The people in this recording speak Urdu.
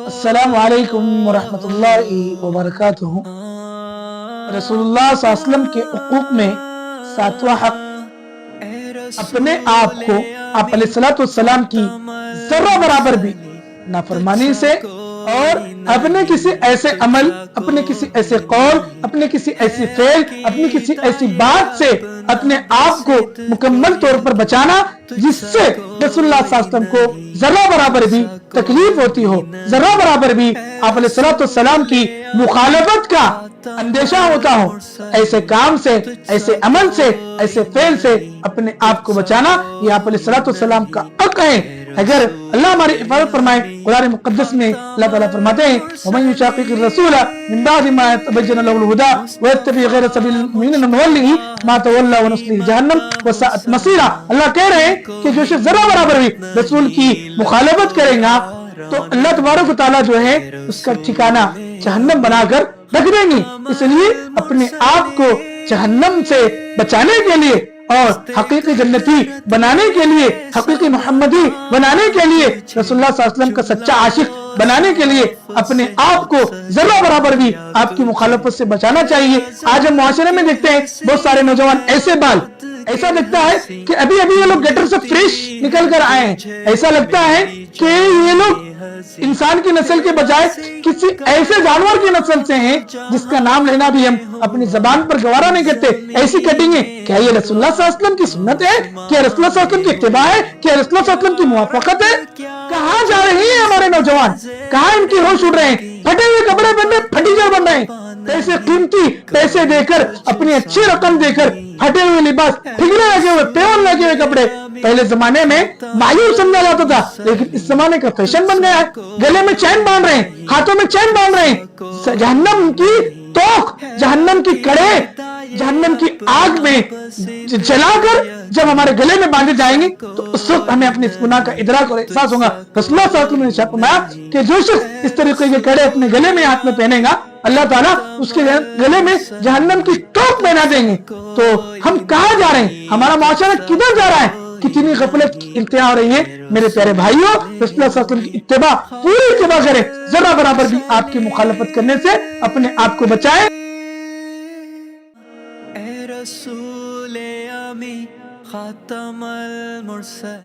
السلام علیکم ورحمۃ اللہ وبرکاتہ۔ رسول اللہ صلی اللہ علیہ وسلم کے حقوق میں ساتواں حق اپنے آپ کو آپ علیہ الصلوۃ والسلام کی ذرہ برابر بھی نافرمانی سے اور اپنے کسی ایسے عمل، اپنے کسی ایسے قول، اپنے کسی ایسی فعل، اپنی کسی ایسی بات سے اپنے آپ کو مکمل طور پر بچانا جس سے رسول اللہ صلی اللہ علیہ وسلم کو ذرہ برابر بھی تکلیف ہوتی ہو، ذرہ برابر بھی آپ علیہ الصلوۃ والسلام کی مخالفت کا اندیشہ ہوتا ہو، ایسے کام سے، ایسے عمل سے، ایسے فعل سے اپنے آپ کو بچانا یہ آپ علیہ الصلوۃ والسلام کا حق ہے۔ اگر اللہ ہماری حفاظت فرمائے، قرآن مقدس میں اللہ تعالیٰ فرماتے ہیں وَمَن يُشَاقِقِ الرَّسُولَ مِن بَعْدِ مَا يَتَبَيَّنَ لَهُ الْهُدَىٰ وَيَتَّبِعْ غَيْرَ سَبِيلِ الْمُؤْمِنِينَ نُوَلِّهِ مَا تَوَلَّىٰ وَنُصْلِهِ جَهَنَّمَ وَسَاءَتْ مَصِيرًا۔ اللہ کہہ رہے ہیں کہ جو شخص ذرہ برابر بھی رسول کی مخالفت کرے گا تو اللہ تبارک و تعالیٰ جو ہے اس کا ٹھکانہ جہنم بنا کر رکھ دیں گے۔ اس لیے اپنے آپ کو جہنم سے بچانے کے لیے اور حقیقی جنتی بنانے کے لیے، حقیقی محمدی بنانے کے لیے، رسول اللہ صلی اللہ علیہ وسلم کا سچا عاشق بنانے کے لیے اپنے آپ کو ذرہ برابر بھی آپ کی مخالفت سے بچانا چاہیے۔ آج ہم معاشرے میں دیکھتے ہیں بہت سارے نوجوان ایسے بال، ایسا لگتا ہے کہ ابھی یہ لوگ گٹر سے فریش نکل کر آئے ہیں، ایسا لگتا ہے کہ یہ لوگ انسان کی نسل کے بجائے کسی ایسے جانور کی نسل سے ہیں جس کا نام لینا بھی ہم اپنی زبان پر گوارا نہیں کرتے۔ ایسی کٹنگیں، کیا یہ رسول اللہ صلی اللہ علیہ وسلم کی سنت ہے؟ کیا رسول اللہ صلی اللہ علیہ وسلم کی اتباع ہے؟ کیا رسول اللہ صلی اللہ علیہ وسلم کی موافقت ہے؟ کہاں جا رہے ہیں ہمارے نوجوان؟ کہاں ان کی ہوش اڑ رہے ہیں؟ پھٹے ہوئے کپڑے پہننے، پھٹیجر بن رہے ہیں، پیسے قیمتی پیسے دے کر، اپنی اچھی رقم دے کر پھٹے ہوئے لباس، ٹھگرے لگے ہوئے، پیون لگے ہوئے کپڑے پہلے زمانے میں مایوب سمجھا جاتا تھا، لیکن اس زمانے کا فیشن بن گیا ہے۔ گلے میں چین باندھ رہے ہیں، ہاتھوں میں چین باندھ رہے ہیں، جہنم کی توق، جہنم کی کڑے، جہنم کی آگ میں جلا کر جب ہمارے گلے میں باندھے جائیں گے تو اس وقت ہمیں اپنے اس گناہ کا ادراک اور احساس ہوگا۔ رسول اللہ صلی اللہ علیہ وسلم نے فرمایا کہ جو شخص اس طریقے کے کڑے اپنے گلے میں ہاتھ میں پہنے گا اللہ تعالیٰ اس کے گلے میں جہنم کی توق پہنا دیں گے۔ تو ہم کہاں جا رہے ہیں؟ ہمارا معاشرہ کدھر جا رہا ہے؟ کتنی غفلت کی انتہا ہو رہی ہے۔ میرے پیارے بھائیوں، رسول اللہ صلی اللہ علیہ وسلم کی اتباع، پوری اتباع کریں، ذرہ برابر بھی آپ کی مخالفت کرنے سے اپنے آپ کو بچائیں۔ اے رسول امی خاتم المرسل